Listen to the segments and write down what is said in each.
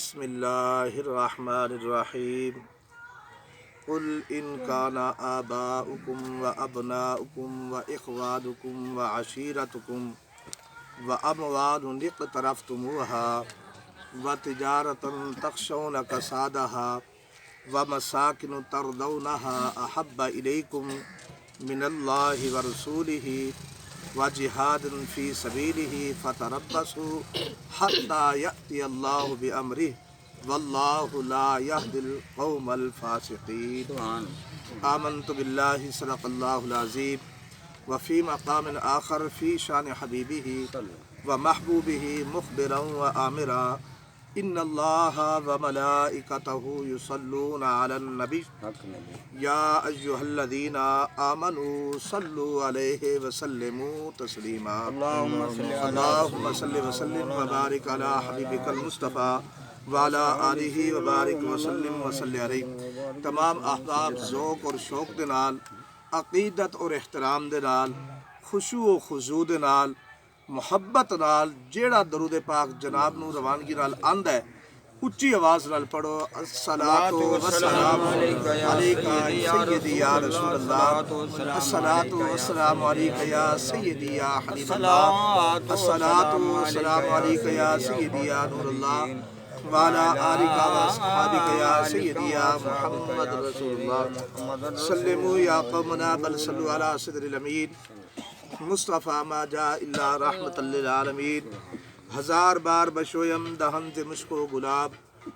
بسم اللہ الرحمن الرحیم قل ان کان آباؤکم و ابناؤکم و اخوانکم و عشیرتکم و اموال اقترفتموها و تجارت تخشون کسادها و مساکن ترضونها احب الیکم من اللہ ورسولہ وجہاد فی سبیلہ فتربصوا حتی یأتی اللہ بأمرہ واللہ لا یہدی القوم الفاسقین۔ آمنت باللہ صدق اللہ العظیم وفی مقام آخر فی شان حبیبہ ومحبوبہ مخبرا وآمرا ان اللہ وملائکتہ یصلون علی النبی یا ایہا الذین آمنوا صلوا علیہ وسلموا تسلیما۔ اللہم صل وسلم وبارک علی حبیبک المصطفیٰ وعلی آلہ وبارک وسلم وصلی علیہ۔ تمام احباب ذوق اور شوق دے نال، عقیدت اور احترام دے نال، خشوع و خضوع دے نال، محبت نال جیڑا درود پاک جناب نو روانگی نال آندا ہے، اچھی آواز نال پڑھو۔ الصلاۃ والسلام علیکہ یا سیدی یا رسول اللہ، الصلاۃ والسلام علیکہ یا سیدی یا حبیب اللہ، الصلاۃ والسلام علیکہ یا سیدی یا نور اللہ وعلی آلک واصحابک یا سیدی یا محمد رسول اللہ۔ سلموا یا قومنا بل صلوا علی صدر الامین مصطفیٰ ما جاء الا رحمت للعالمین۔ ہزار بار بشویم دہن سے مشک و گلاب،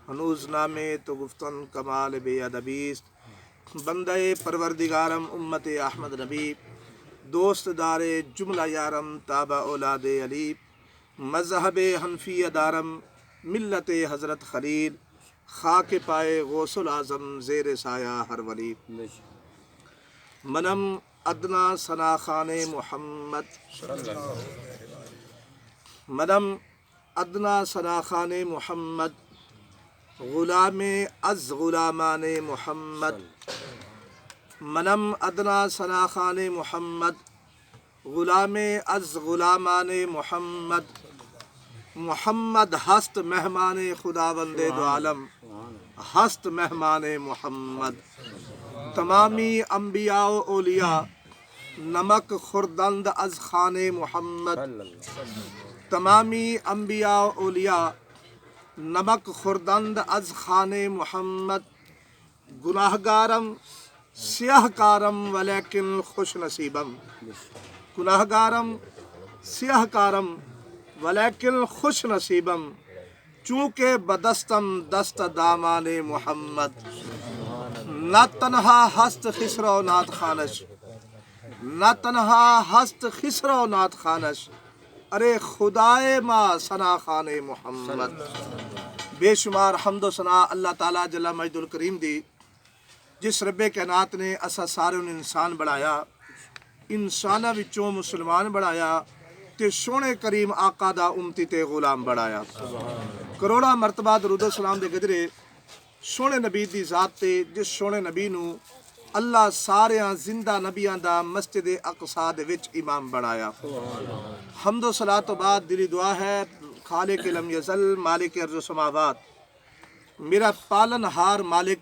ہنوز نامے تو گفتن کمال بے ادبیست۔ بندہ پروردگارم امت احمد نبی، دوست دار جملہ یارم تابع اولاد علی، مذہب حنفی دارم ملت حضرت خلیل، خاک پائے غوث العظم زیر سایہ ہر ولی۔ منم ادنا ثنا خان محمد، منم ادنا ثنا خان محمد، غلام از غلامان محمد۔ منم ادنا ثنا خان محمد، غلام از غلامان محمد۔ محمد ہست مہمان خداوند دو عالم، ہست مہمان محمد۔ تمامی انبیاء و اولیاء نمک خوردند از خان محمد، تمامی انبیاء و اولیاء نمک خوردند از خان محمد۔ گناہگارم سیاہ کارم ولیکن خوش نصیبم، گناہگارم سیاہ کارم ولیکن خوش نصیبم، چونکہ بدستم دست دامان محمد۔ نہ تنہا ہست خسرو نات خانش، نہ تنہا ہست خسرو نات خانش، ارے خدائے ما ثنا خان محمد۔ بے شمار حمد و ثنا اللہ تعالیٰ جل مجد الکریم دی، جس رب کائنات نے اسا سارے انسان بنایا، انساناں وچوں مسلمان بنایا تے سونے کریم آقا دا امتی تے غلام بنایا۔ کروڑا مرتبہ درود و سلام دے گجرے سونے نبی دی ذات تے، جس سونے نبی نو اللہ ساریاں زندہ نبیاں دا مسجد اقصی دے وچ امام بنایا۔ حمد و صلاۃ تو بعد دلی دعا ہے، خالق لم یزل مالک ارض و سماوات، میرا پالن ہار مالک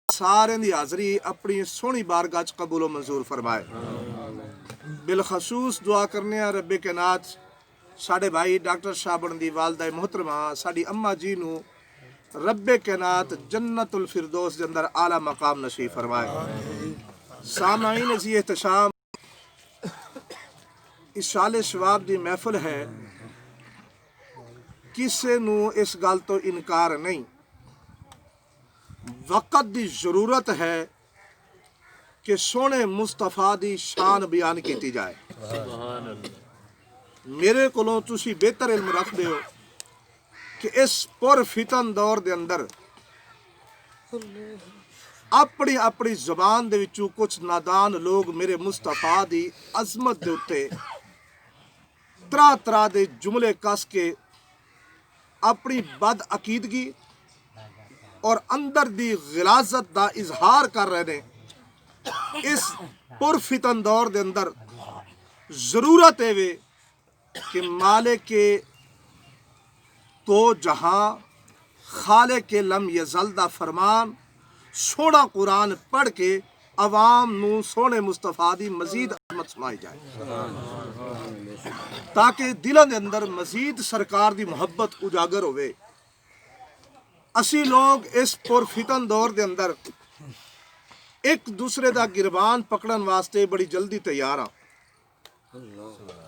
سارے دی حاضری اپنی سونی بارگاہ چ قبول و منظور فرمائے۔ بالخصوص دعا کرنے ہیں رب کائنات ساڑھے بھائی ڈاکٹر شابن دی والدہ محترمہ ساڑھی اماں جی نو رب کائنات جنت الفردوس دے اندر اعلیٰ مقام نصیب فرمائے۔ سامعین عزیز احتشام، اشال شواب دی محفل ہے، کسے نو اس گل تو انکار نہیں، وقت دی ضرورت ہے کہ سونے مصطفیٰ دی شان بیان کیتی جائے۔ میرے کولوں تسی بہتر علم رکھ دے ہو کہ اس پر فتن دور دے اندر اپنی اپنی زبان دے وچوں کچھ نادان لوگ میرے مصطفیٰ دی عظمت دے اتے طرح طرح دے جملے کس کے اپنی بد عقیدگی اور اندر دی غلاظت دا اظہار کر رہے ہیں۔ اس پر فتن دور دے اندر ضرورت ہے کہ مالک تو جہاں खालिक लम यज़ल दा फरमान सोहना कुरान पढ़ के आवाम नूं सोहने मुस्तफा दी मजीद अहमद सुनाई जाए ताकि दिलों के अंदर मजीद सरकार दी मुहब्बत उजागर होवे। असी लोग इस पुरफितन दौर के अंदर एक दूसरे का गिरबान पकड़न वास्ते बड़ी जल्दी तैयार हाँ।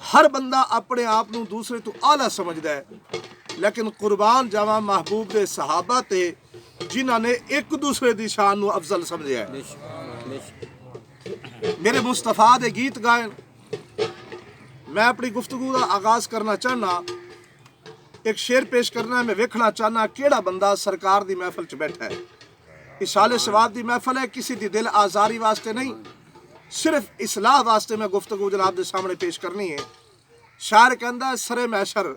हर बंदा अपने आप नूं दूसरे तो आला समझदा है, लेकिन कुर्बान जावा महबूब दे सहाबा ते जिन्हां ने एक दूसरे की शान नूं अफजल समझिया है। मेरे मुस्तफा दे गीत गायन मैं अपनी गुफ्तगू का आगाज करना चाहना, एक शेर पेश करना। मैं वेखना चाहना केड़ा बंदा सरकार दी महफिल च बैठा है। इसाले सवाब दी महफिल है, किसी दी दिल आजारी वास्ते नहीं, सिर्फ इसलाह वास्ते मैं गुफ्तगू जनाब के सामने पेश करनी है। शायर कहता है सरे मैशर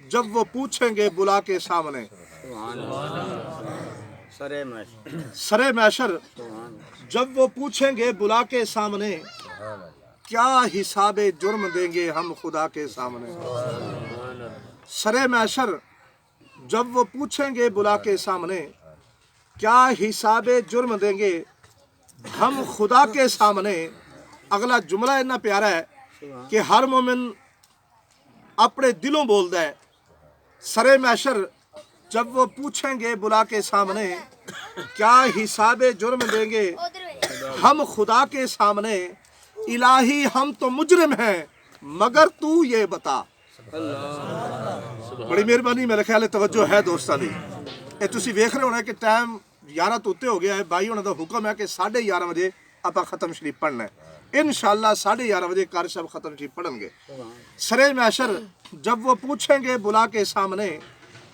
जब वो पूछेंगे बुला के सामने, सरे मैशर जब वो पूछेंगे बुला के सामने, क्या हिसाबे जुर्म देंगे हम खुदा के सामने। सरे मैशर जब वो पूछेंगे बुला के सामने, क्या हिसाबे जुर्म देंगे हम खुदा के सामने। अगला जुमला इतना प्यारा है कि हर मोमिन अपने दिलों बोलता है। सरे मैशर जब वो पूछेंगे बुला के सामने, क्या हिसाबे जुर्म देंगे हम खुदा के सामने। इलाही हम तो मुजरिम हैं मगर तू ये बता। बड़ी मेहरबानी, मेरे ख्याल तवज्जो है दोस्तों की। ये तुसी वेख रहे होना कि टाइम 11 तो उत्ते हो गया है। भाई होना का हुक्म है कि 11:30 बजे आप ख़त्म शरीफ पढ़ना है। इंशाअल्लाह 11:30 बजे कार साहब ख़त्म शरीफ पढ़ेंगे। सरे मैशर जब वो पूछेंगे बुला के सामने,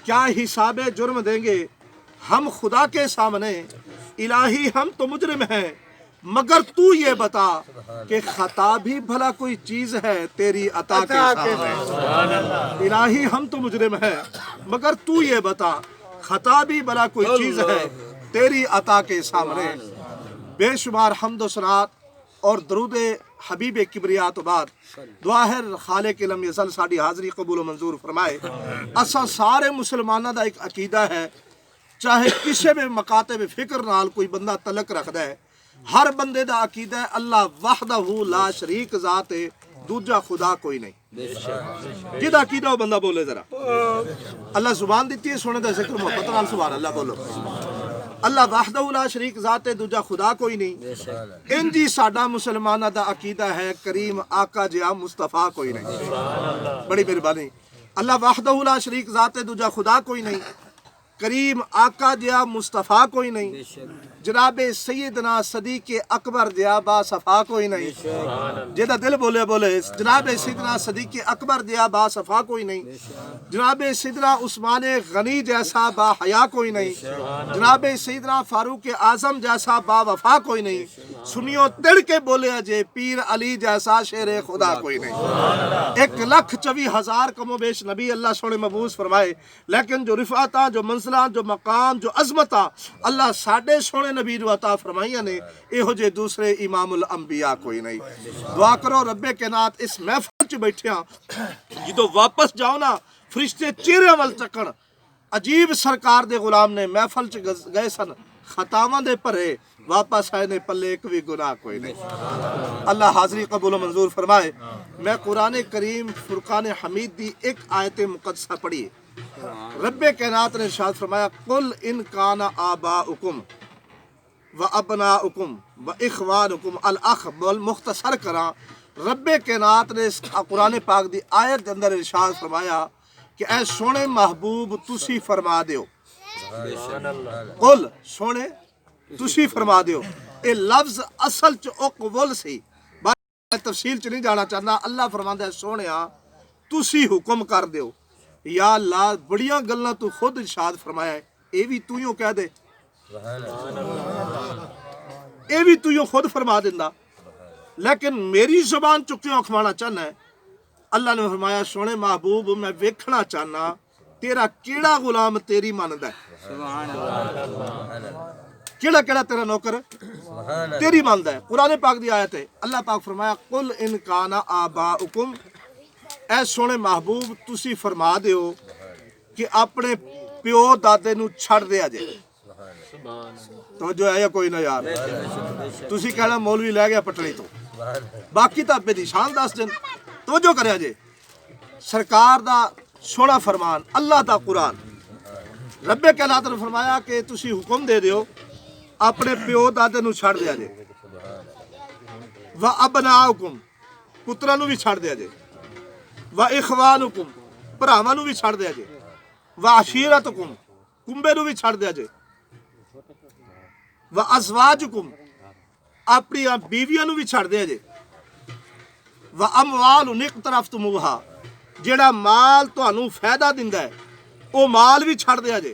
क्या हिसाबे जुर्म देंगे हम खुदा के सामने। इलाही हम तो मुजरिम हैं मगर तू ये बता कि खता भी भला कोई चीज है तेरी अता के सामने। इलाही हम तो मुजरिम हैं मगर तू ये बता, खता भी भला कोई चीज है तेरी अता के सामने। बेशुमार हम्द व सनात और दरूद हबीब किबरिया तो बाद दुआ है खालिक लम यज़ल साडी हाज़री कबूल मंजूर फरमाए। असा सारे मुसलमानों का एक अकीदा है, चाहे किसी भी मकाते में फिक्र नाल कोई बंदा तलक रखता है, हर बंदे का अकीदा है अल्लाह वहदहू ला शरीक ज़ात है, दूजा खुदा कोई नहीं। जिहदा अकीदा वो बंदा बोले जरा। अल्लाह जुबान दी है सुने दा जिक्र मोहब्बत नाल सुभान अल्लाह बोलो। अल्लाह वहदहू ला शरीक ज़ात है, दूजा खुदा कोई नहीं। इंजी साडा मुसलमाना दा अकीदा है, करीम आका जिया मुस्तफा कोई नहीं। बड़ी मेहरबानी। अल्लाह वहदहू ला शरीक ज़ात है, दूजा खुदा कोई नहीं। करीम आका जिया मुस्तफ़ा कोई नहीं। जनाबे सैयदना सदीक़ अकबर जिया बासफ़ा कोई नहीं। जेदा दिल बोले बोले जनाबे सैयदना सदीक़ अकबर जिया बासफ़ा कोई नहीं। जनाबे सैयदना उस्मान गनी जैसा बाहया कोई नहीं। जनाबे सैयदना फारूक आज़म जैसा बावफा कोई नहीं। सुनियो तिड़ के बोले अजे पीर अली जैसा शेर खुदा कोई नहीं। 1,24,000 कमोबेश नबी अल्लाह सोने मबूस फरमाए, लेकिन जो रिफाता जो मंजिला जो मकाम जो अजमता अल्लाह साडे सोने नबी नूं अता फरमाइया ने, इहो जे दूसरे इमामुल अंबिया कोई नहीं। दुआ करो रब्बे कायनात इस महफिल च बैठिया जो वापस जाओ ना फरिश्ते चेहरे वल तकन। अजीब सरकार दे गुलाम ने महफिल च गए सन, खतावां दे भरे वापस आए ने, पल्ले एक भी गुनाह कोई नहीं। अल्लाह हाज़री कबूल मंजूर फरमाए। मैं कुरान करीम फुरकान हमीद दी एक आयत मुक़द्दसा पढ़ी। रब्बे कायनात ने इरशाद फरमाया, कुल इन काना आबाउकुम व अबनाउकुम व इखवानुकुम अल अख बल मुख्तसर करा। रब्बे कायनात ने कुरान पाक दी आयत के अंदर इरशाद फरमाया कि ऐ सोने महबूब तुसी फरमा दियो। कुल सोने तुसी फरमा दियो। ये लफ्ज असल च उकवल सी, मैं तफसील च नहीं जाना चाहता। अल्लाह फरमांदा है सोनिया तुसी हुक्म कर दियो। या अल्लाह बड़ियां गल्लां तू खुद इरशाद फरमाया है, ये भी तू यूं कह दे, ये भी तू यूं खुद फरमा देंदा, लेकिन मेरी जुबान चुक्यों अखवाना चाहना है। अल्लाह ने फरमाया सोने महबूब मैं वेखना चाहना तेरा केड़ा गुलाम तेरी मानदा है। केड़ा केड़ा तेरा नौकर तेरी मानदा है। कुरान पाक दी आयत है। अल्लाह पाक फरमाया कुल इन काना आबाउकुम, ऐ सोने महबूब तुसी फरमा दियो कि अपने پیو دادے نو چھڑ دیا جے توجہ ہے یا کوئی نہ یار تسی کہنا مولوی لے گیا پٹڑی تو باقی تو ابے دی شان دس دن توجہ کریا جے سرکار دا سونا فرمان اللہ دا قرآن رب کائنات نے فرمایا کہ تسی حکم دے دیو اپنے پیو دادے نو چھڑ دیا جے وَأَبْنَاؤُكُمْ پترا نو بھی چھڑ دیا جے وَإِخْوَانُكُمْ بھراواں نو بھی چھڑ دیا جے وَعَشِيرَتُكُمْ کنبے نو بھی چھڑ دیا جے وَأَزْوَاجُكُمْ اپنی بیویاں نو بھی چھڑ دیا جے وَأَمْوَالٌ اقْتَرَفْتُمُوهَا جیڑا مال تانوں فائدہ دیندا ہے او مال بھی چھڑ دیا جے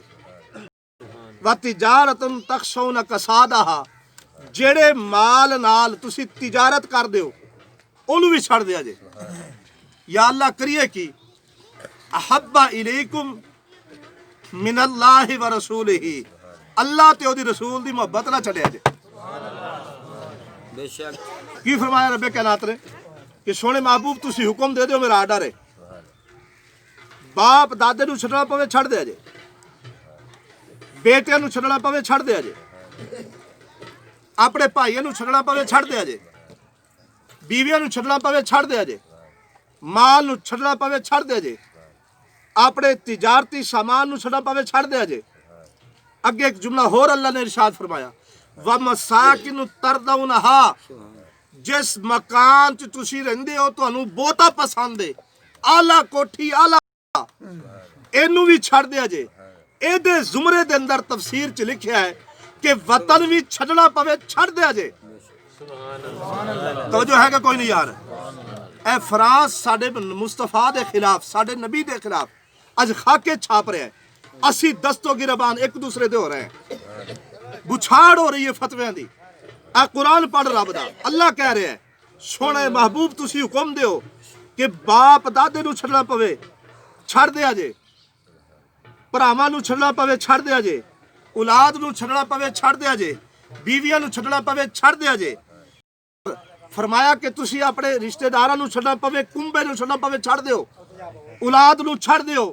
وَتِجَارَةٌ تَخْشَوْنَ كَسَادَهَا جیڑے مال نال تسی تجارت کر دیو اونوں بھی چھڑ دیا جے یا اللہ کریے کی احب الیکم من اللہ و رسولہ اللہ تے دی رسول دی محبت نہ چڑھیا جے بے شک کی فرمایا رب کائنات نے کہ سونے محبوب تسی حکم دے دیو میرا آرڈر ہے باپ دادے نو چھڑنا پوے چھڑ دیا جے بیٹے نو چھڑنا پوے چھڑ دیا جے اپنے بھائیوں نو چھڑنا پوے چھڑ دیا جے بیویاں نو چھڑنا پوے چھڑ دیا جے مال نو چھڑنا پوے چھڑ دیا جے اپنے تجارتی سامان نو چھڑنا پوے چھڑ دیا جے اگے ایک جملہ اور اللہ نے ارشاد فرمایا وَمَسَاكِنُ تَرْضَوْنَهَا جس مکان چ تسی رہندے ہو تانوں بہتا پسند ہے اعلیٰ کوٹھی اعلیٰ اینو بھی چھڑ دیا جے اے دے زمرے دے اندر تفسیر چ لکھیا ہے کہ وطن بھی چھڑنا پوے چھڑ دیا جے توجہ ہے کہ کوئی نہیں یار اے فرانس ساڈے مصطفیٰ دے خلاف ساڈے نبی دے خلاف اج خاکے چھاپ رہے ہیں اسی دستو گربان ایک دوسرے دے ہو رہے ہیں بچھاڑ ہو رہی ہے فتویاں دی اے قرآن پڑھ رب دا اللہ کہہ رہے ہیں سونے محبوب تسی حکم دیو کہ باپ دادے نو چھڑنا پوے چھڑ دیا جے بھراواں نو چھڑنا پوے چھڑ دیا جے اولاد نو چھڑنا پوے چھڑ دیا جے بیویاں نو چھڑنا پوے چھڑ دیا جے فرمایا کہ تسی اپنے رشتہ داراں نو چھڑنا پوے کنبے نو چھڑنا پوے چھڑ دیو اولاد نو چھڑ دیو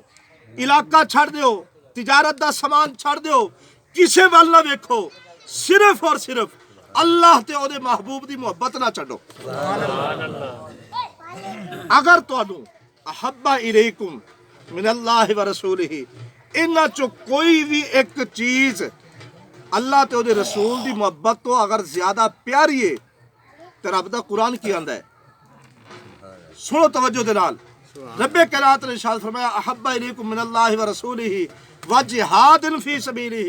علاقہ چھڑ دیو تجارت دا سامان چھڑ دیو کسے ول نہ ویکھو صرف اور صرف اللہ تے او دے محبوب دی محبت نہ چھڈو اگر تانوں احب الیکم من اللہ و رسولہ انہاں چوں کوئی بھی ایک چیز اللہ تے او دے رسول دی محبت تو اگر زیادہ پیاری ہے تے رب دا قرآن کی آندا ہے سنو توجہ دے نال رب کائنات نے ارشاد فرمایا احب الیکم من اللہ و رسولہ و جہاد فی سبیلہ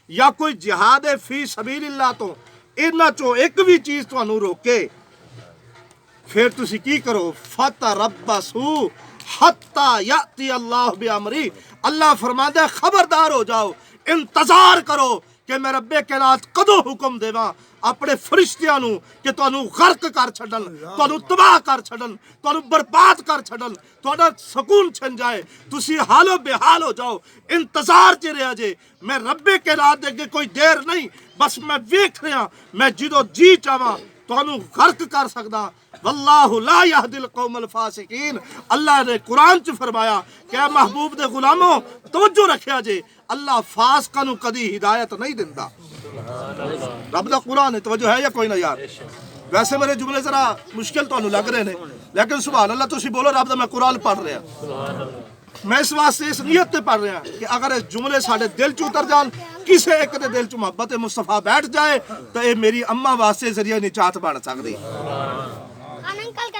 یا کوئی جہاد فی سبیل اللہ تو انہاں چوں ایک بھی چیز تانوں روکے پھر تسی کی کرو فتربصوا حتی یاتی اللہ بامری اللہ فرماتا ہے خبردار ہو جاؤ انتظار کرو کہ میں رب کائنات کدو حکم دیواں اپنے فرشتیاں نو کہ تانوں غرق کر چھڈن تانوں تباہ کر چھڈن تانوں برباد کر چھڈن تہاڈا سکون چھن جائے تسی حال و بحال ہو جاؤ انتظار چ رہیا جے میں رب کائنات دے اگے کوئی دیر نہیں بس میں ویکھ رہا میں جدو جی چاہواں تانوں غرق کر سکدا واللہ لا یہدی القوم الفاسقین اللہ نے قرآن چ فرمایا کہ اے محبوب دے غلاموں توجہ رکھیا جے اللہ فاسقاں نو کدی ہدایت نہیں دیندا رب دا قرآن ہے توجہ ہے یا کوئی نہ یار ویسے میرے جملے ذرا مشکل تانوں لگ رہے ہیں لیکن سبحان اللہ تسی بولو رب دا میں قرآن پڑھ رہا میں اس واسطے اس نیت تے پڑھ رہا کہ اگر اس جملے ساڈے دل چ اتر جان کسے ایک دے دل چ محبت مصطفیٰ بیٹھ جائے تو اے میری اماں واسطے ذریعہ نجات بن سکدی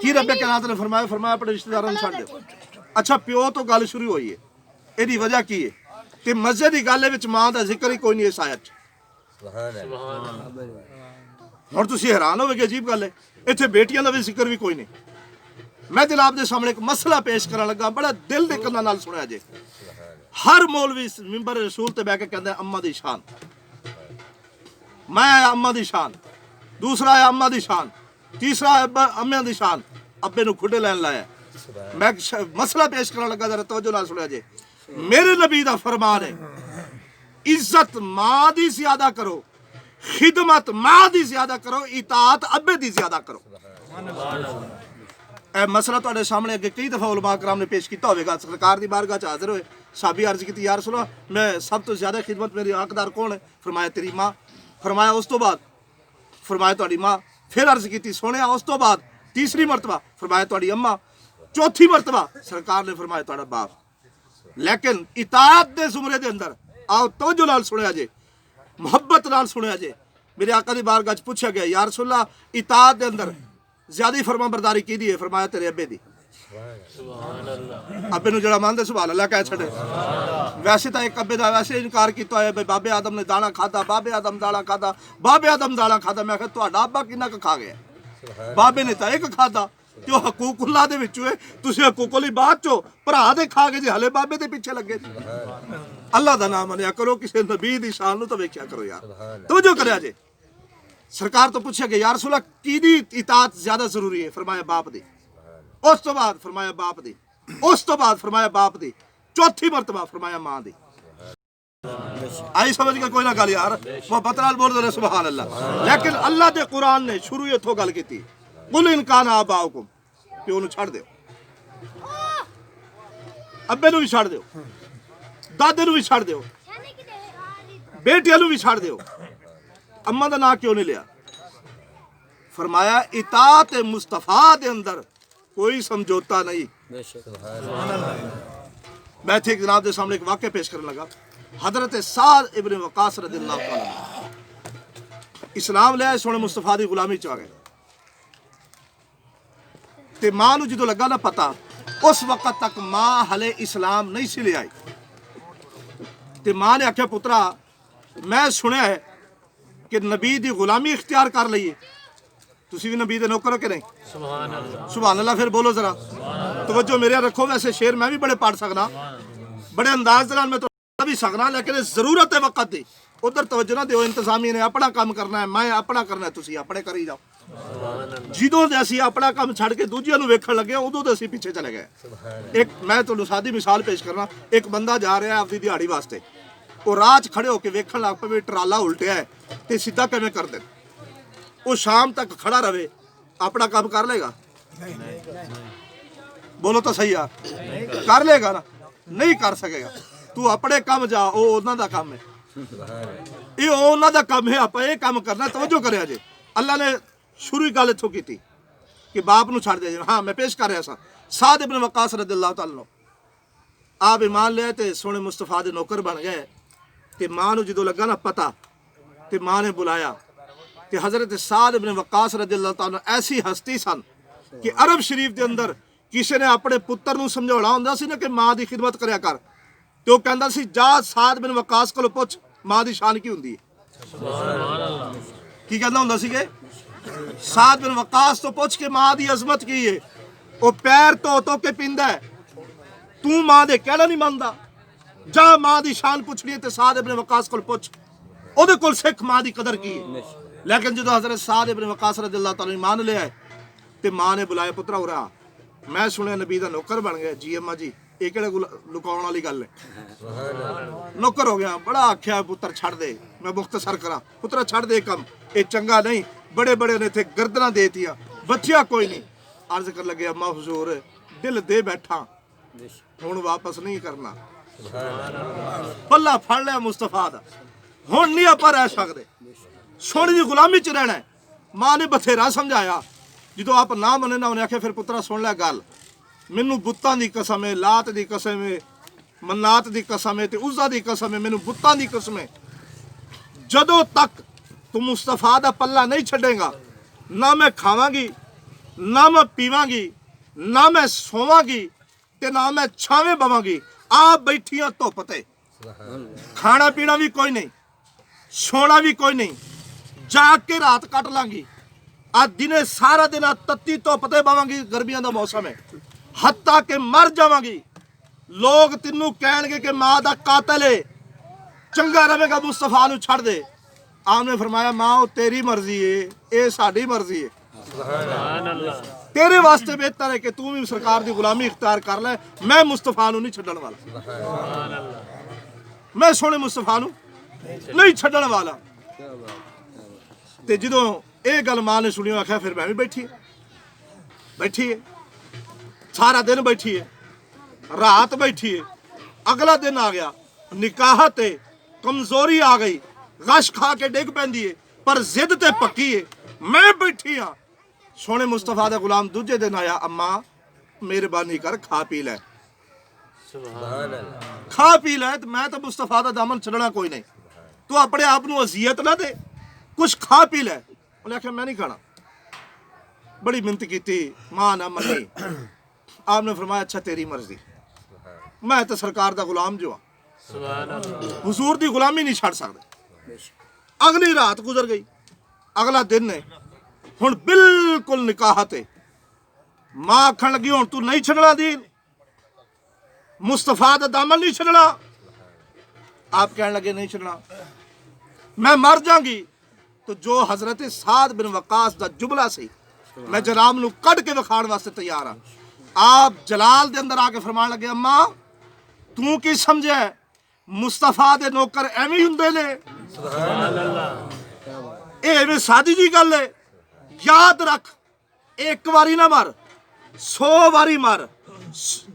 کی رب کائنات نے فرمایا اپنے رشتہ داراں نوں چھڈ دیو اچھا پیو تو گل شروع ہوئی ہے ایدی وجہ کی ہے کہ مزے دی گل وچ ماں دا ذکر ہی کوئی نہیں اس آیت ہن تسی حیران ہوئے کہ عجیب گل ہے ایتھے بیٹیاں دا بھی ذکر بھی کوئی نہیں میں جناب دے سامنے ایک مسئلہ پیش کرن لگا بڑا دل دے کناں نال سنیا جے ہر مولوی منبر رسول تے بیٹھ کے کہندا ہے اماں دی شان میں اماں دی شان دوسرا ہے اماں دی شان تیسرا ہے اماں دی شان ابے نو کھڈے لین لایا میں مسئلہ پیش کرن لگا ذرا توجہ نال سنیا جے میرے نبی دا فرمان ہے عزت ماں دی زیادہ کرو خدمت ماں دی زیادہ کرو اطاعت ابے دی زیادہ کرو ਇਹ ਮਸਲਾ ਤੁਹਾਡੇ ਸਾਹਮਣੇ ਅੱਗੇ ਕਈ ਦਫਾ ਉਲਮਾ ਕਰਾਮ ਨੇ ਪੇਸ਼ ਕੀਤਾ ਹੋਵੇਗਾ। ਸਰਕਾਰ ਦੀ ਬਾਰਗਾਹ 'ਚ ਹਾਜ਼ਰ ਹੋਏ, ਸਾਬੀ अर्ज की यार सुनो मैं सब तो ज़्यादा खिदमत मेरी हकदार कौन है? फरमाया तेरी माँ। फरमाया उस तो बाद? फरमाया तुहाडी माँ। फिर अर्ज की सोने उस तो बाद तीसरी मरतबा? फरमाया तुहाडी अम्मा। चौथी मरतबा सरकार ने फरमाया तुहाडा बाप। लेकिन इताअत दे जुमरे दे अंदर आओ तवज्जो नाल सुनिया जे, मुहब्बत नाल सुनिया जे। मेरे आका दी बारगाह च पूछा गया या रसूल अल्लाह इताअत दे अंदर ज़्यादा फरमा बरदारी की दी है? फरमाया तेरे अब्बे दी। अब्बे नूं जिहड़ा मनदा सुभान अल्लाह कह छड़े। वैसे तो एक अब्बे दा वैसे इनकार किया है भाई बाबे आदम ने दाना खादा, बाबे आदम दाना खादा, बाबे आदम दाना खादा। मैं कहा तुहाडा अब्बा किन्ना क खा गया? बाबे ने तो एक खादा ते ओह हकूकुल्लाह दे विचों है, तुसीं हकूकुल बाद चो भरा दे खा के जे हले बाबे दे पीछे लगे। अल्लाह दा नाम मनिया करो, किसी नबी दी शान नूं तो वेख्या करो यार, तवज्जो करया जे। सरकार तो पूछा कि यार रसूल की दी इताअत ज्यादा जरूरी है? फरमाया बाप दी। उस तो बाद फरमाया बाप दी। उस तो बाद फरमाया बाप दी। चौथी मरतबा फरमाया मां दी। आई समझ के कोई ना गल यार, मोहब्बत नाल बोल दे सुभान अल्लाह। लेकिन अल्लाह दे कुरान ने शुरू इथों गल कीती, कुल इन कान आबाउकुम, प्यो नूं छड़ दिओ, अब्बे नूं भी छड़ दिओ, दादे नूं भी छड़ दिओ, बेटियां नूं भी छड़ दिओ। अम्मा दा नाम क्यों नहीं लिया? फरमाया इताअत मुस्तफा दे अंदर कोई समझौता नहीं। मैं थे जनाब के सामने एक वाक़या पेश करने लगा। हजरत साद इब्न वक़ास रज़ियल्लाहु अन्हु इस्लाम ले आए, सोने मुस्तफा की गुलामी च आ गए। ते मां नूं जदों लगा ना पता, उस वक्त तक मां हले इस्लाम नहीं सी ले आई। ते मां ने आख्या पुत्रा मैं सुनिया है कि नबी की गुलामी इख्तियार कर लीए, तुसी भी नबी दे नौकर हो कि नहीं? सुभान अल्लाह। फिर बोलो जरा तवज्जो मेरे रखो। वैसे शेर मैं भी बड़े पढ़ सकना, बड़े अंदाज नाल मैं तो भी सकना, लेकिन जरूरत है वक्त की। उधर तवज्जो ना दिओ, इंतजामी ने अपना काम करना है, मैं अपना करना है, तुसी अपने करी जाओ। जिदों दे असीं अपना काम छड़ के दूजियां नूं वेखण लगे उदों दे असीं पीछे चले गए। एक मैं तुहानूं सादी मिसाल पेश करना। एक बंदा जा रहा है अपनी दिहाड़ी वास्ते, वो राह च खड़े होकर वेखण लग पवे ट्राला उल्टिया है ते सीधा किवें कर दे। वो शाम तक खड़ा रहे, अपना काम कर लेगा? बोलो तो सही यार, कर लेगा ना? नहीं कर सकेगा। तू अपने काम जा, वो उन्हां दा काम है, ये उन्हां दा काम है, आपां ये काम करना। तवज्जो करिया जे, अल्लाह ने शुरू ही गल इत्थों की कि बाप नूं छड़ दे। हाँ मैं पेश कर रहा सा, साद इब्न वक़ास रज़ियल्लाहु तआला अन्हु आप ईमान लिया ते सोने मुस्तफा दे नौकर बन गए। ते मां नूं जदों लगा ना पता, ते मां ने बुलाया कि हज़रत साद इब्न वक़ास रज़ियल्लाहु तआला ऐसी हस्ती सन कि अरब शरीफ के अंदर किसी ने अपने पुत्र नूं समझाउणा हुंदा सी ना कि मां की खिदमत करिया कर, ते वो कहंदा सी जा साद बिन वक़ास कोलों पुछ मां की शान की हुंदी है। की कहंदा हुंदा सी कि साद बिन वक़ास तो पुछ के मां की अजमत की है। वो पैर धो के पींदा है, तू मां दे कहना नहीं मनदा, जा मां की शान पुछनी है तो साद इब्न वक़ास कोल पुछ, ओहदे कोल सिख मां की कदर की है। लेकिन जो हज़रत साद इब्न वक़ास रज़ियल्लाहु तआला मान लिया है तो मां ने बुलाया पुत्रा उरा, मैं सुनिया नबी का नौकर बन गया। जी अम्मा जी, ये किहड़े लुकाउण वाली गल है? नौकर हो गया। बड़ा आख्या पुत्र छड़ दे, मैं मुख्तसर करा पुत्रा छड़ दे कम, ये चंगा नहीं। बड़े बड़े ने इत्थे गर्दना देतियां, बच्चिया कोई नहीं। अर्ज कर लगे अम्मा हुजूर दिल दे बैठा, हुण वापस नहीं करना। पल्ला फड़ लिया मुस्तफा दा, हुण नहीं आपां रह सकदे, सोने की गुलामी च रहना है। मां ने बथेरा समझाया, जो आप ना मने ना उन्हें आख्या फिर पुत्रा सुन लिया गल, मैनू बुत्तां दी कसम है, लात दी कसम है, मन्नात दी कसम है, ते उज़्ज़ा दी कसम है, मैनू बुत्तां दी कसम है, जदों तक तू मुस्तफा दा पल्ला नहीं छड़ेगा ना मैं खावांगी, ना मैं पीवांगी, ना मैं सोवांगी, ते ना मैं छावें बवांगी। आप बैठियां धुप ते, खाना पीना भी कोई नहीं, सोना भी कोई नहीं, जाग के रात कट लांगी, आज दिने सारा दिन तत्ती धुप ते बवांगी, गर्मियां दा मौसम है, हत्ता के मर जावांगी। लोग तेनू कहणगे कि मां दा कातिल है, चंगा रहेगा मुस्तफा नू छड़ दे। आपने फरमाया मां तेरी मर्जी है, ये साडी मर्जी है, तेरे वास्ते बेहतर है कि तू भी सरकार की गुलामी इख्तियार कर ले। मैं मुस्तफा नू नहीं छड्डण वाला, मैं सोने मुस्तफा नू नहीं छड्डण वाला। ते जदों ये गल मां ने सुनी, आख्या फिर मैं भी बैठी है। ਸਾਰਾ ਦਿਨ ਬੈਠੀ ਹੈ, ਰਾਤ ਬੈਠੀ ਹੈ, ਅਗਲਾ ਦਿਨ ਆ ਗਿਆ, ਨਿਕਾਹ ਤੇ ਕਮਜ਼ੋਰੀ ਆ ਗਈ, ਗਸ਼ ਖਾ ਕੇ ਡਿੱਗ ਪੈਂਦੀ ਹੈ, ਪਰ ਜ਼ਿੱਦ ਤੇ ਪੱਕੀ ਹੈ, ਮੈਂ ਬੈਠੀ ਹਾਂ। ਸੋਹਣੇ ਮੁਸਤਫਾ ਦਾ ਗੁਲਾਮ ਦੂਜੇ ਦਿਨ ਆਇਆ, ਅੰਮਾ ਮਿਹਰਬਾਨੀ ਕਰ ਖਾ ਪੀ ਲੈ, ਖਾ ਪੀ ਲੈ, ਤੇ ਮੈਂ ਤਾਂ ਮੁਸਤਫਾ ਦਾ ਦਾਮਨ ਛੱਡਣਾ ਕੋਈ ਨਹੀਂ, ਤੂੰ ਆਪਣੇ ਆਪ ਨੂੰ ਅਜ਼ੀਅਤ ਨਾ ਦੇ, ਕੁਛ ਖਾ ਪੀ ਲੈ। ਉਹਨੇ ਆਖਿਆ ਮੈਂ ਨਹੀਂ ਖਾਣਾ। ਬੜੀ ਮਿਹਨਤ ਕੀਤੀ, ਮਾਂ ਨਾ ਮੰਨੀ। آپ نے فرمایا اچھا تیری مرضی، میں تو سرکار دا غلام جو ہاں، حضور دی غلامی نہیں چھڑ سکتے۔ اگلی رات گزر گئی، اگلا دن ہے، ہن بالکل نکاح تے ماں آکھن لگی ہن تو نہیں چھڑنا دین، مصطفیٰ دا دامن نہیں چھڑنا۔ آپ کہنے لگے نہیں چھڑنا، میں مر جاؤں گی تو جو حضرت سعد بن وقاص دا جملہ سی میں جناب نو کٹ کے وکھاڑ واسطے تیار ہاں۔ آپ جلال دے اندر آ کے فرمان لگے اماں تو کی سمجھے مصطفیٰ دے نوکر ایویں ہوندے نے؟ اے ایویں سادی جی گل ہے، یاد رکھ ایک واری نہ مر، 100 واری مر،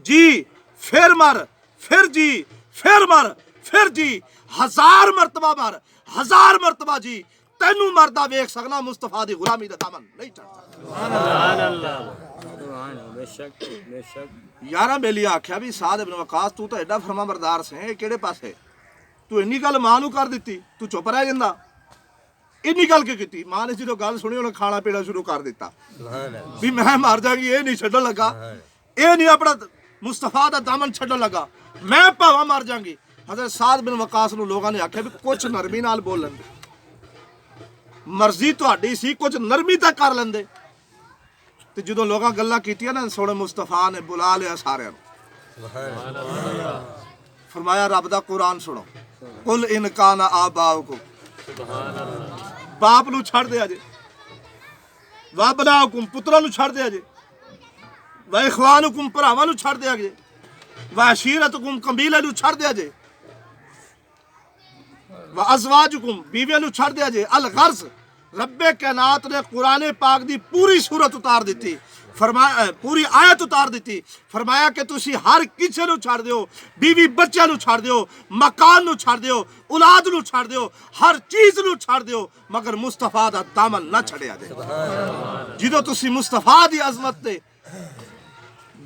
جی پھر مر، پھر جی پھر مر، پھر جی 1000 مرتبہ مر، 1000 مرتبہ جی، تینوں مردہ ویکھ سکنا مصطفیٰ دی غلامی دا دامن نہیں چڑھ سکتا۔ یارہ بیلی آکھیا بھی سعد بن وقاص تو ایڈا فرما بردار سے کیڑے پاسے تو انی گل ماں نو کر دیتی، تو چپ رہ جندا، انی گل کی کیتی؟ ماں نے جدوں گل سنی انہیں کھانا پینا شروع کر دیتا بھی میں مر جاں گی، اے نہیں چھڈن لگا، اے نہیں اپنا مصطفیٰ دا دامن چھڈن لگا، میں پاواں مر جاں گی۔ حضرت سعد بن وقاص نو لوگاں نے آکھیا بھی کچھ نرمی نال بول لیندے، مرضی تہاڈی سی، کچھ نرمی تے کر لیندے۔ تو جدوں لوگاں گلاں کیتیاں نا، سونے مصطفیٰ نے بلا لیا سارے فرمایا رب دا قرآن سنو، قل ان کان آباؤکم، باپ نو چھڑ دیا جے، وابناؤکم پترا نو چھڑ دیا جے، واخوانکم بھراواں نو چھڑ دیا جے، وعشیرتکم قبیلے نو چھڑ دیا جے، وازواجکم بیویاں نو چھڑ دیا جے۔ الغرض رب کائنات نے قرآن پاک دی پوری صورت اتار دیتی، فرمایا پوری آیت اتار دیتی، فرمایا کہ تسی ہر کسے نو چھڑ دیو، بیوی بچہ نو چھڑ دیو، مکان نو چھڑ دیو، اولاد نو چھڑ دیو، ہر چیز نو چھڑ دیو، مگر مصطفیٰ دا دامن نہ چھڑیا دے۔ جدو تسی مصطفیٰ دی عظمت تے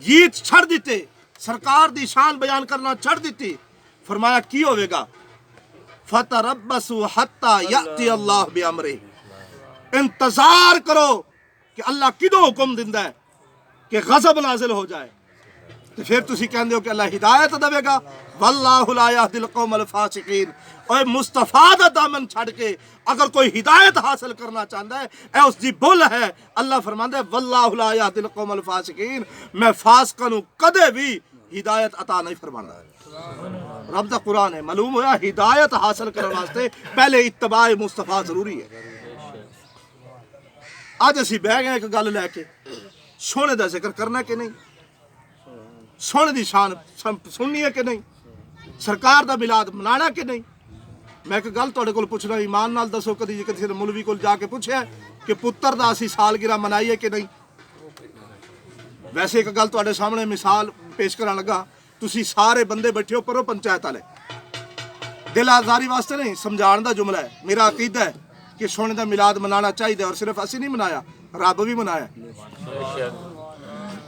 گیت چھڑ دیتے، سرکار دی شان بیان کرنا چھڑ دیتی، فرمایا کی ہوئے گا؟ فَتَرَبَّصُوا حَتَّى يَأْتِيَ اللَّهُ بِأَمْرِهِ، انتظار کرو کہ اللہ کدوں حکم دیندا ہے کہ غضب نازل ہو جائے، تو پھر تسی کہندے ہو کہ اللہ ہدایت دے گا۔ واللہ لا یہدی القوم الفاسقین، اے مصطفیٰ دا دامن چھڑ کے اگر کوئی ہدایت حاصل کرنا چاہتا ہے اے اس دی بھول ہے۔ اللہ فرماندا ہے واللہ لا یہدی القوم الفاسقین، میں فاسقاں نو کدے بھی ہدایت عطا نہیں فرماندا۔ رب دا قرآن ہے، معلوم ہوا ہدایت حاصل کرنے واسطے پہلے اتباع مصطفیٰ ضروری ہے۔ آج اسی بہ گئے ایک گل لے کے، سونے دا ذکر کرنا کہ نہیں، سونے دی شان سننی ہے کہ نہیں، سرکار دا میلاد منانا کہ نہیں۔ میں ایک گل تہاڈے کول پوچھنا، ایمان نال دسو کدی کسی مولوی کول جا کے پوچھیا کہ پتر دا اسی سالگرہ منائیے کہ نہیں؟ ویسے ایک گل تہاڈے سامنے مثال پیش کرن لگا، تسی سارے بندے بیٹھے ہو پرو پنچایت والے، دل آزاری واسطے نہیں، سمجھان دا جملہ ہے، میرا عقیدہ ہے کہ سونے دا میلاد منانا چاہیے، اور صرف اسی نہیں منایا، رب بھی منایا۔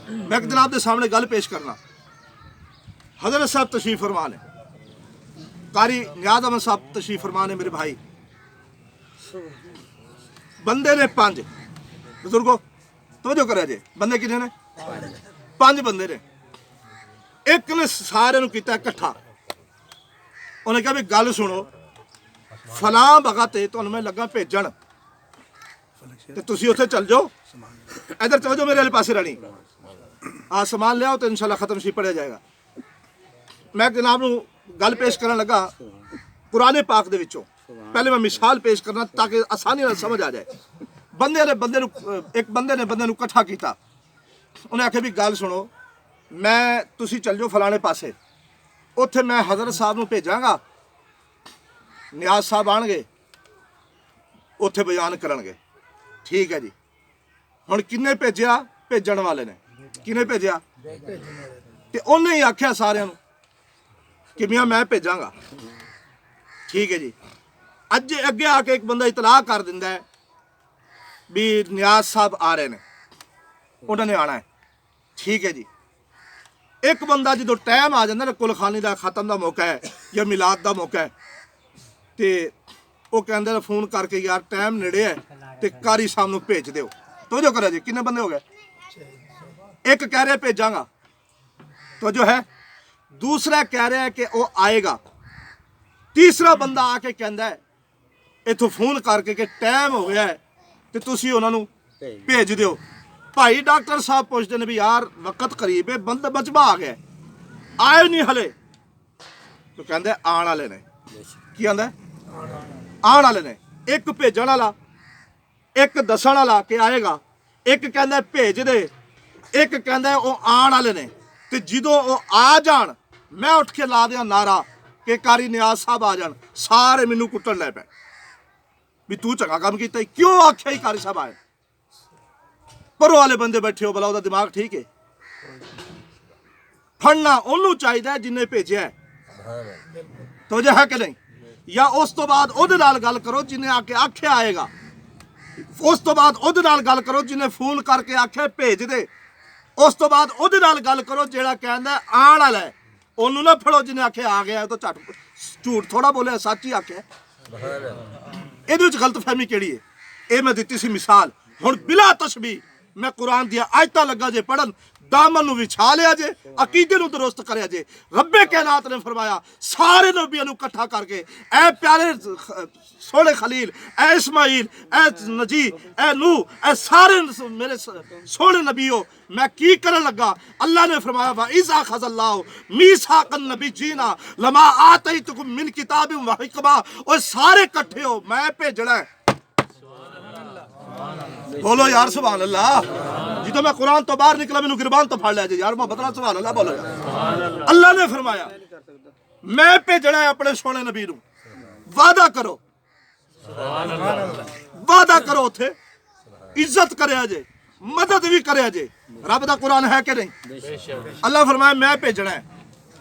میں ایک جناب دے سامنے گل پیش کرنا، حضرت صاحب تشریف فرمان ہے، قاری نیاز احمد صاحب تشریف فرمان ہے، میرے بھائی، بندے نے 5 بزرگو توجہ کرے جے، بندے کتنے نے؟ 5 بندے نے، ایک نے سارے نو کیتا اکٹھا، انہیں کہا بھی گل سنو، فلاں بغا تے تانوں میں لگا بھیجن تے تسی اوتھے چل جاؤ، ادھر چل جاؤ میرے والے پاسے رہنی، سامان لے آؤ تو انشاءاللہ ختم شریف پڑھیا جائے گا۔ میں جناب نو گل پیش کرن لگا قرآن پاک دے وچوں، پہلے میں مثال پیش کرنا تاکہ آسانی نال سمجھ آ جائے۔ ایک بندے نے بندے نو کٹھا کیتا، انہیں آکھیا بھی گل سنو، میں تسی چل جاؤ فلانے پاسے، اوتھے میں حضرت صاحب نو بھیجاں گا، نیاز صاحب آن گے، اوتھے بیان کرن گے، ٹھیک ہے جی۔ ہن کنے بھیجیا؟ بھیجن والے نے، کنے بھیجیا؟ ਤੇ ਉਹਨੇ ਹੀ ਆਖਿਆ ਸਾਰਿਆਂ ਨੂੰ ਕਿ ਮੀਆਂ ਮੈਂ ਭੇਜਾਂਗਾ। ਠੀਕ ਹੈ ਜੀ। ਅੱਜ ਅੱਗੇ ਆ ਕੇ ਇੱਕ ਬੰਦਾ ਇਤਲਾਹ ਕਰ ਦਿੰਦਾ ਹੈ ਵੀ ਨਿਆਜ਼ ਸਾਹਿਬ ਆ ਰਹੇ ਨੇ, ਉਹਨਾਂ ਨੇ ਆਣਾ ਹੈ। ਠੀਕ ਹੈ ਜੀ। ਇੱਕ ਬੰਦਾ ਜਦੋਂ ਟਾਈਮ ਆ ਜਾਂਦਾ ਨਾ, ਕੁਲਖਾਨੀ ਦਾ ਖਤਮ ਦਾ ਮੌਕਾ ਹੈ ਜਾਂ ਮਿਲਾਦ ਦਾ ਮੌਕਾ ਹੈ, ਤੇ ਉਹ ਕਹਿੰਦੇ ਨੇ ਫੋਨ ਕਰਕੇ ਯਾਰ ਟਾਈਮ ਨੇੜੇ ਹੈ ਤੇ ਕਾਰੀ ਸਾਹਿਬ ਨੂੰ ਭੇਜ ਦਿਓ। ਤੋ ਜੋ ਕਰਿਆ ਜੀ, ਕਿੰਨੇ ਬੰਦੇ ਹੋ ਗਏ? ਇੱਕ ਕਹਿ ਰਿਹਾ ਭੇਜਾਂਗਾ, तो जो है दूसरा कह रहा है कि वो आएगा। तीसरा बंदा आके कहता है इथों फोन करके कि टाइम हो गया है तो तुसी उन्हां नूं भेज दिओ। भाई डॉक्टर साहब पुछदे ने भी यार वक्त करीब है, बंदा बचवा आ गया, आए नहीं हले, तो कहंदे आण वाले ने। की आंदा आण वाले ने। एक भेजण वाला, एक दसण वाला कि आएगा, एक कहंदा भेज दे, एक कहंदा वो आण वाले ने। ਤੇ ਜਦੋਂ ਉਹ ਆ ਜਾਣ ਮੈਂ ਉੱਠ ਕੇ ਲਾ ਦਿਆਂ ਨਾਰਾ ਕਿ ਕਾਰੀ ਨਿਆਜ਼ ਸਾਹਿਬ ਆ ਜਾਣ। ਸਾਰੇ ਮੈਨੂੰ ਕੁੱਟਣ ਲੈ ਪਏ ਵੀ ਤੂੰ ਚੰਗਾ ਕੰਮ ਕੀਤਾ, ਕਿਉਂ ਆਖਿਆ ਹੀ ਕਾਰੀ ਸਾਹਿਬ ਆਏ? ਪਰੋ ਵਾਲੇ ਬੰਦੇ ਬੈਠੇ ਹੋ, ਭਲਾ ਉਹਦਾ ਦਿਮਾਗ ਠੀਕ ਹੈ? ਫੜਨਾ ਉਹਨੂੰ ਚਾਹੀਦਾ ਜਿਹਨੇ ਭੇਜਿਆ, ਤੋ ਜੇ ਹੈ ਕਿ ਨਹੀਂ? ਜਾਂ ਉਸ ਤੋਂ ਬਾਅਦ ਉਹਦੇ ਨਾਲ ਗੱਲ ਕਰੋ ਜਿਹਨੇ ਆ ਕੇ ਆਖਿਆ ਆਏਗਾ, ਉਸ ਤੋਂ ਬਾਅਦ ਉਹਦੇ ਨਾਲ ਗੱਲ ਕਰੋ ਜਿਹਨੇ ਫੋਨ ਕਰਕੇ ਆਖਿਆ ਭੇਜ ਦੇ, ਉਸ ਤੋਂ ਬਾਅਦ ਉਹਦੇ ਨਾਲ ਗੱਲ ਕਰੋ ਜਿਹੜਾ ਕਹਿੰਦਾ ਆਣ ਵਾਲਾ ਹੈ। ਉਹਨੂੰ ਨਾ ਫੜੋ ਜਿਹਨੇ ਆਖਿਆ ਆ ਗਿਆ, ਉਹ ਤਾਂ ਝੂਠ ਥੋੜਾ ਬੋਲਿਆ, ਸੱਚ ਹੀ ਆਖਿਆ। ਇਹਦੇ ਵਿੱਚ ਗਲਤਫਹਿਮੀ ਕਿਹੜੀ ਹੈ? ਇਹ ਮੈਂ ਦਿੱਤੀ ਸੀ ਮਿਸਾਲ। ਹੁਣ ਬਿਲਾ ਤਸ਼ਬੀਹ ਮੈਂ ਕੁਰਾਨ ਦੀਆਂ ਆਇਤਾਂ ਲੱਗਾ ਜੇ ਪੜਨ, दामन नूं विछा लिया जे, अकीदे नूं दुरुस्त करिया जे। रब्बे कायनात ने फरमाया सारे नबियां नूं इकट्ठा करके, ऐ प्यारे सोहणे खलील, ऐ इस्माइल, ऐ नजी, ऐ नूह, ऐ सारे मेरे सोहणे नबीओ मैं की करन लगा। अल्लाह ने फरमाया वा इज़ा खज़ल्लाहु मीसाक़न नबिय्यीना लमा आतैतुकुम मिन किताबिन व हिकमा। ओए सारे इकट्ठे हो, मैं भेजना है। बोलो यार सुभान अल्लाह। जिदों मैं कुरान तो बाहर निकला मैनू गिरबान तो फड़ लिया जी यार, मोहब्बत नाल सुभान अल्लाह बोलो। अल्लाह ने फरमाया मैं भेजना है अपने सोने नबी नूं। वादा करो, वादा करो, उथे इज्जत करया जे, मदद भी करया जे। रब दा कुरान है कि नहीं? अल्लाह फरमाया मैं भेजना है।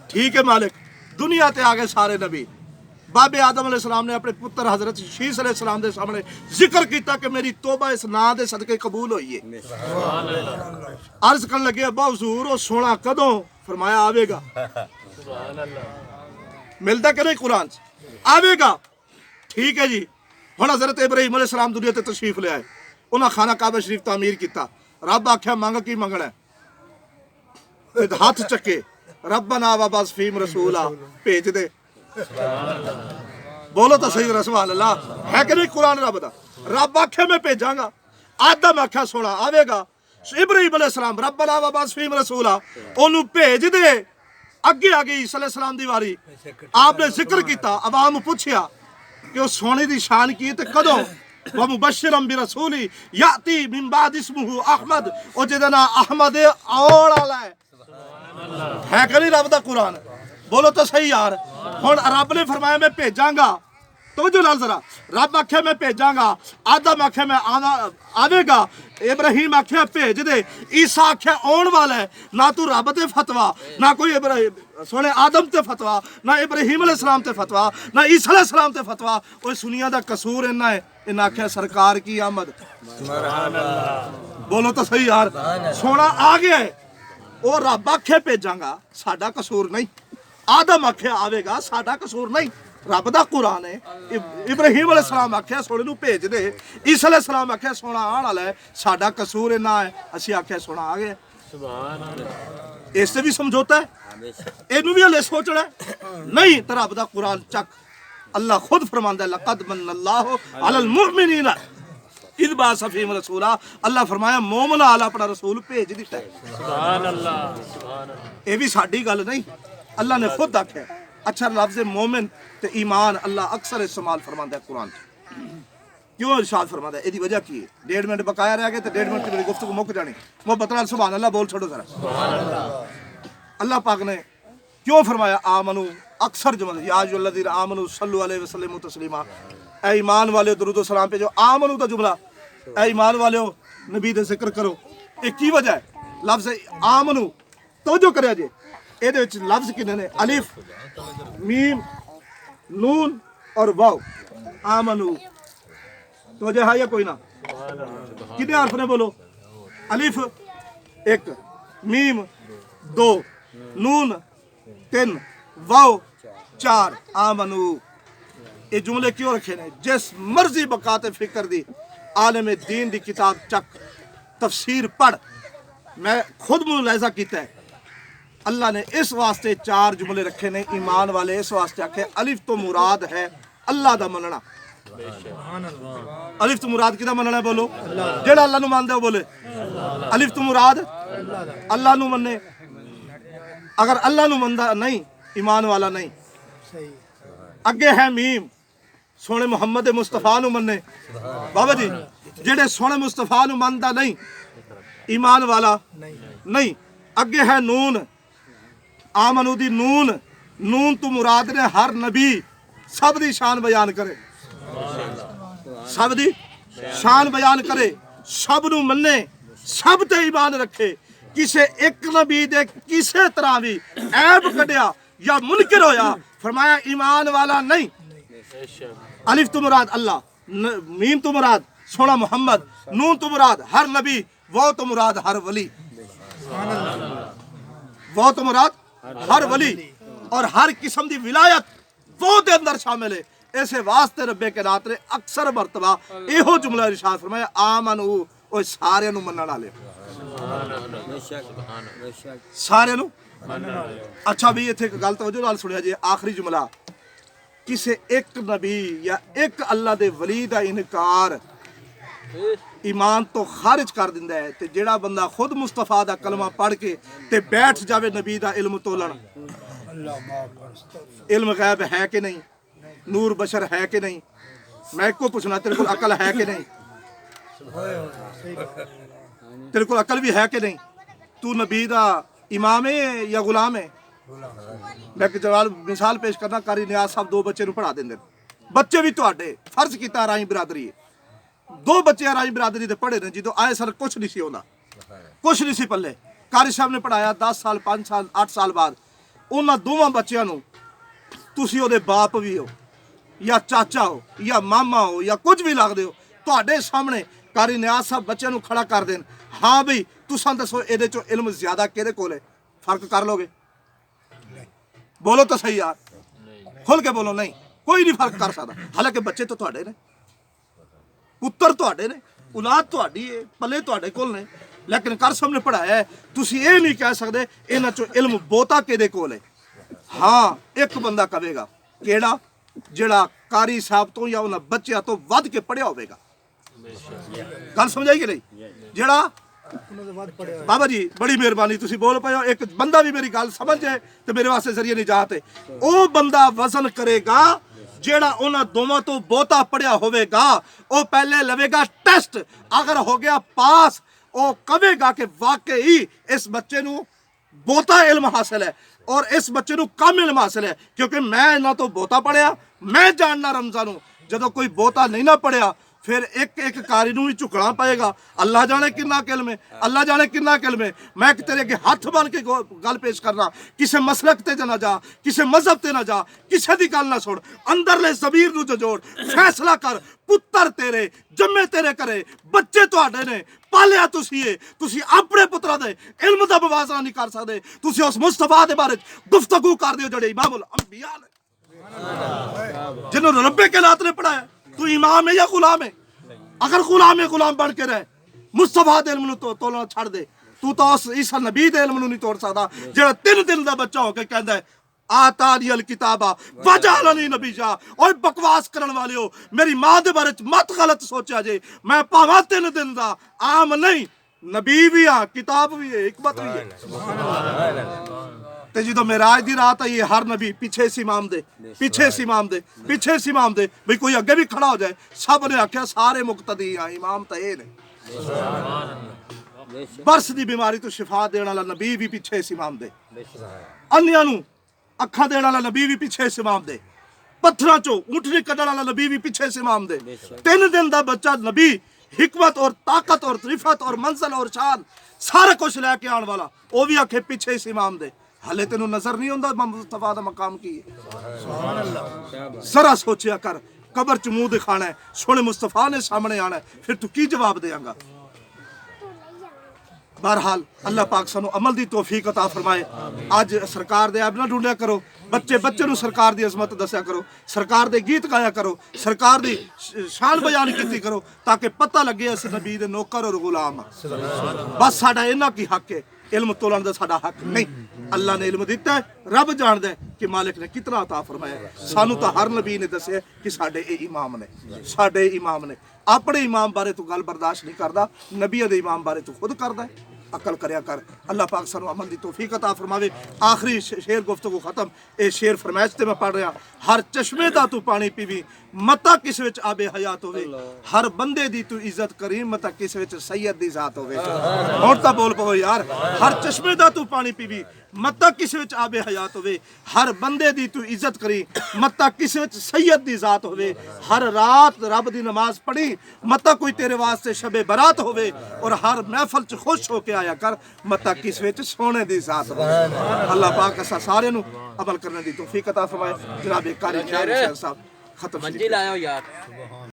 ठीक है मालिक। दुनिया ते आ गए सारे नबी। बाबे आदम अलैहिस्सलाम ने अपने पुत्र हजरत शीस अलैहिस्सलाम के सामने जिक्र किया कि मेरी तौबा इस नां दे सदके कबूल हुई है। अर्ज करन लगे अब्बा हुजूर वो सोना कदों? फरमाया आवेगा। मिलता कि नहीं कुरान च? आवेगा। ठीक है जी। हुण हजरत इब्राहिम अलैहिस्सलाम दुनिया ते तशरीफ ले आए, उन्हें खाना काबा शरीफ तामीर किया। रब आख्या मंग की मंगना? हाथ चके रब्बना वबअस फीहिम रसूला, भेज दे। बोलो तो सही सुभान अल्लाह। है कि नहीं कुरान रब दा? रब आखे मैं भेजांगा। आदम आख्या सोना आवेगा। इब्राहिम अलैहिस्सलाम रब्बना वबअस फीहिम रसूला, ओनू भेज दे। अगे आ गई ईसा अलैहिस्सलाम दी वारी, आपने जिक्र किया, अवाम पूछया कि उस सोने की शान की ते कदों? व मुबश्शिरन बिरसूली याती मिन बाद इस्मुहु अहमद, ओ जिहदा नाम अहमद आउण वाला है कि नहीं रब दा कुरान? बोलो तो सही यार। हुण रब ने फरमाया मैं भेजांगा, तो जो लाल जरा रब आख्या मैं भेजांगा, आदम आख्या मैं आवेगा, इब्राहिम आख्या भेज दे, ईसा आख्या आउण वाला है। ना तू रब ते फतवा, ना कोई सोने आदम ते फतवा, ना इब्राहिम अलैहिस्सलाम ते फतवा, ना ईसा अलैहिस्सलाम ते फतवा। ओए सुनिया दा कसूर इन्ना है, इन्ना आख्या सरकार की आमद। बोलो तो सही यार। सोना आ गया है, वो रब आख्या भेजांगा, साडा कसूर नहीं। आदम आख्या आवेगा, साडा कसूर नहीं। रब दा कुरान है। इब्राहिम अलैहिस्सलाम आख्या सोने नूं भेज दे, ईसा अलैहिस्सलाम आख्या सोना आण वाला है, साडा कसूर इन्ना है, असीं आख्या सोना आ गया। सुभान अल्लाह। इससे भी समझौता है, इनू भी हले सोचना है नहीं। तो रब दा कुरान चक, अल्लाह खुद फरमांदा है लक़द मन्नल्लाहु अलल मुमिनीना इज़ बअस फ़ीहिम रसूला। अल्लाह फरमाया मोमिन आला अपना रसूल भेज दिता है। सुभान अल्लाह, सुभान अल्लाह। ये भी साडी गल नहीं, अल्लाह ने खुद आख्या। अच्छा लफ्ज़ मोमिन ते ईमान अल्लाह अक्सर इस्तेमाल फरमांदा है कुरान। क्यों इरशाद फरमांदा है? इसकी वजह की है? 1.5 मिनट बकाया रह गए तो 1.5 मिनट की मेरी गुफ्तगू मुक जानी। मोहब्बत नाल सुभान अल्लाह बोल छोड़ो जरा। अल्लाह पाक ने क्यों फरमाया आमनू? अक्सर जुमले या अय्युहल्लज़ीना आमनू सल्लु अलैहि वसल्लिमू तस्लीमा, ऐ ईमान वाले दुरूद सलाम पे जो आमनू का जुमला, ऐ ईमान वाले नबी दे जिक्र करो। एक की वजह है? लफ्ज़ आमनू توجہ کریا جے ਇਹਦੇ ਵਿੱਚ ਲਫ਼ਜ਼ ਕਿੰਨੇ ਨੇ ਅਲਿਫ ਮੀਮ ਨੂਨ और वाव आमनू तो है या कोई ना कितने हर्फ ने बोलो अलिफ 1 मीम 2 नून 3 वाव 4 आमनू ये जुमले क्यों रखे ने जिस मर्जी बकाते फिक्र दी आलम दीन दी किताब चक तफसीर पढ़ मैं खुद मुलाहिजा किया है अल्लाह ने इस वास्ते 4 जुमले रखे ने ईमान वाले इस वास्ते आखे अलिफ तो मुराद है अल्लाह दा मनना अलिफ तो मुराद किदा मनना है बोलो जेड़ा अल्लाह नु मानदे हो बोले अलिफ तो मुराद अल्लाह नु मन्ने अगर अल्लाह नु मनदा नहीं ईमान वाला नहीं अगे है मीम सोने मुहम्मद मुस्तफा नु मन्ने बाबा जी जेड़े सोने मुस्तफा नु मनदा नहीं ईमान वाला नहीं अगे है नून आमनू दी नून नून तो मुराद ने हर नबी सब दी शान बयान करे सब दी शान बयान करे सब नू मन्ने सब ते ईमान रखे किसे एक नबी दे किसे तरह भी ऐब कढ़िया या मुनकिर होया फरमाया ईमान वाला नहीं अलिफ तो मुराद अल्लाह मीम तो मुराद सोना मोहम्मद नून तो मुराद हर नबी वो तो मुराद हर वली वो तो मुराद हर वली और हर किस्म दी विलायत वो दे अंदर शामिल है ऐसे वास्ते रब्बे के नात ने अक्सर मरतबा एहो जुमला इरशाद फरमाया आमन ओ सारे नु मनन वाले सारे नु अच्छा भी इथे एक गल तवज्जो नाल सुनिया जी आखिरी जुमला किसे एक नबी या एक अल्लाह दे वली दा इनकार ईमान तो खारिज कर दिंदा है ते जेड़ा बंदा खुद मुस्तफा दा कलमा पढ़ के ते बैठ जावे नबी दा इल्म तोलन इल्म गैब है कि नहीं नूर बशर है कि नहीं मैं को पूछना तेरे को अकल है कि नहीं तेरे को अकल भी है कि नहीं तू नबी दा इमाम है या गुलाम है मैं जवाब मिसाल पेश करना कारी नियाज साहब 2 बच्चे पढ़ा देंगे बच्चे भी तुहाडे फर्ज किया राई बिरादरी 2 बच्चे राई बिरादरी दे पढ़े ने जो आए सर कुछ नहीं सी होंदा कुछ नहीं सी पल्ले कारी साहब ने पढ़ाया 10 साल 5 साल 8 साल बाद उन्हां दोवां बच्चों नूं तुसी ओदे बाप भी हो या चाचा हो या मामा हो या कुछ भी लगदे हो तुहाडे सामने कारी नियाज साहब बच्चों नूं खड़ा कर देन हाँ बई तुसां दसो इहदे चों इल्म ज्यादा किहदे कोल है फर्क कर लोगे बोलो तो सही यार खुल के बोलो नहीं कोई नहीं फर्क कर सकदा हालांकि बच्चे तो तुहाडे ने पुत्तर तुहाडे ने औलाद तुहाडी है पल्ले तुहाडे कोल ने लेकिन कर सामने पढ़ाया है तुसी ये नहीं कह सकदे इन्हां चों इल्म बोता किहदे कोल है हाँ एक बंदा कहेगा केड़ा जेड़ा कारी साहब तो या उन्हां बच्चियां तो वध के पढ़िया होवेगा गल समझाई कि नहीं जेड़ा बाबा जी बड़ी मेहरबानी तुसी बोल पाओ एक बंदा भी मेरी गल समझ जाए तो मेरे वास्ते जरिए निजात है ओ बंदा वजन करेगा जेड़ा उन्हां दोवां तो बहुता पढ़िया होवेगा ओ पहले लवेगा टेस्ट अगर हो गया पास ओ कहेगा कि वाकई इस बच्चे नूं बहुता इल्म हासिल है और इस बच्चे नूं कम इल्म हासिल है क्योंकि मैं इन्हां तो बहुता पढ़िया मैं जानना रमजानू जदों कोई बहुता नहीं ना पढ़िया फिर एक एक कारी नूं ही झुकना पएगा अल्लाह जाने किन्ना इल्म है अल्लाह जाने किन्ना इल्म है मैं तेरे अगे हथ बन के गल पेश करना किसे मसलक ते ना जा किसे मजहब ते ना जा किसे दी गल ना सुन अंदरले ज़मीर नूं जोड़ फैसला कर पुत्तर तेरे जम्मे तेरे करे बच्चे तुहाडे ने पालिया तुसी अपने पुत्रा दे इल्म दा मुवाज़ना नहीं कर सकदे तुसी उस मुस्तफा दे बारे गुफ्तगू कर दियो जेड़े इमामुल अंबिया ने जिन्होंने रब्बे के लात ने पढ़ाया तू इमाम है या गुलाम है अगर गुलाम है गुलाम बन के रह मुस्तफा दे इल्म नूं तोलना छड़ दे तू तो उस ईसा नबी दे इल्म नूं नहीं तोड़ सकदा जेड़ा 3 दिन दा बच्चा हो के कहंदा है आतानी अल किताबा वजालनी नबीजा और बकवास करन वाले हो मेरी मां दे बारे च मत गलत सोचा जे मैं भावां 3 दिन दा आम नहीं नबी भी आ किताब भी है हिकमत भी है सुभान अल्लाह ते जो मेराज दी रात आई हर नबी पीछे से इमाम दे पीछे से इमाम दे पीछे से इमाम दे भाई कोई अगे भी खड़ा हो जाए सब ने आख्या सारे मुक्तदी आ इमाम तो ये ने बरस दी बीमारी तो शिफा देने वाला नबी भी पीछे से इमाम दे अन्यां नूं अखा देने वाला नबी भी पीछे से इमाम दे पत्थरां चों ऊंटनी कड्डण वाला नबी भी पीछे से इमाम दे 3 दिन दा बच्चा नबी हिकमत और ताकत और रिफत और मंजिल और शान ਸਾਰਾ ਕੁਝ ਲੈ ਕੇ ਆਉਣ ਵਾਲਾ, ਉਹ ਵੀ ਆਖੇ ਪਿੱਛੇ ਇਸ ਇਮਾਮ ਦੇ। ਹਲੇ ਤੈਨੂੰ ਨਜ਼ਰ ਨਹੀਂ ਆਉਂਦਾ ਮੁਸਤਫਾ ਦਾ ਮਕਾਮ ਕੀ ਹੈ? ਸੁਭਾਨ ਅੱਲਾਹ। ਜ਼ਰਾ ਸੋਚਿਆ ਕਰ, ਕਬਰ ਚ ਮੂੰਹ ਦਿਖਾਣਾ ਹੈ, ਸੋਹਣੇ ਮੁਸਤਫਾ ਨੇ ਸਾਹਮਣੇ ਆਣਾ ਹੈ, ਫਿਰ ਤੂੰ ਕੀ ਜਵਾਬ ਦੇਂਗਾ? بہرحال اللہ پاک سانو عمل دی توفیق عطا فرمائے۔ اج سرکار دے عیب نہ ڈھونڈیا کرو، بچے نو سرکار دی عظمت دسیا کرو، سرکار دے گیت گایا کرو، سرکار دی شان بیان کیتی کرو، تاکہ پتہ لگے اس نبی دے نوکر اور غلام ہاں۔ بس ساڈا انہاں کی حق ہے، علم تولن دا ساڈا حق نہیں۔ اللہ نے علم دیتا ہے، رب جاندا ہے کہ مالک نے کتنا عطا فرمایا ہے۔ سانو تو ہر نبی نے دسیا کہ ساڈے اے امام نے، ساڈے امام نے۔ اپنے امام بارے تو گل برداشت نہیں کردا، نبی دے امام بارے تو خود کردا ہے۔ عقل کریا کر۔ اللہ پاک سانو عمل دی توفیق عطا فرماوے۔ آخری شعر گفتگو ختم، اے شعر فرمائش تے میں پڑھ رہا، ہر چشمے دا تو پانی پیوی متا کس وچ آب حیات ہوے، ہر بندے دی تو عزت کری متا کس وچ سید دی ذات ہوے۔ ہن تا بول پو یار، ہر چشمے دا تو پانی پیوی متا کس وچ آب حیات ہوے، ہر بندے دی تو عزت کری متا کس وچ سید دی ذات ہوے، ہر رات رب دی نماز پڑھی متا کوئی تیرے واسطے شب برات ہوے، اور ہر محفل چ خوش ہو کے آیا کر متا کس وچ سونے دی ذات ہوے۔ اللہ پاک اسا سارے نو عمل کرنے دی توفیق عطا فرمائے۔ جناب قاری صاحب ختم منزل آیا ہو یار۔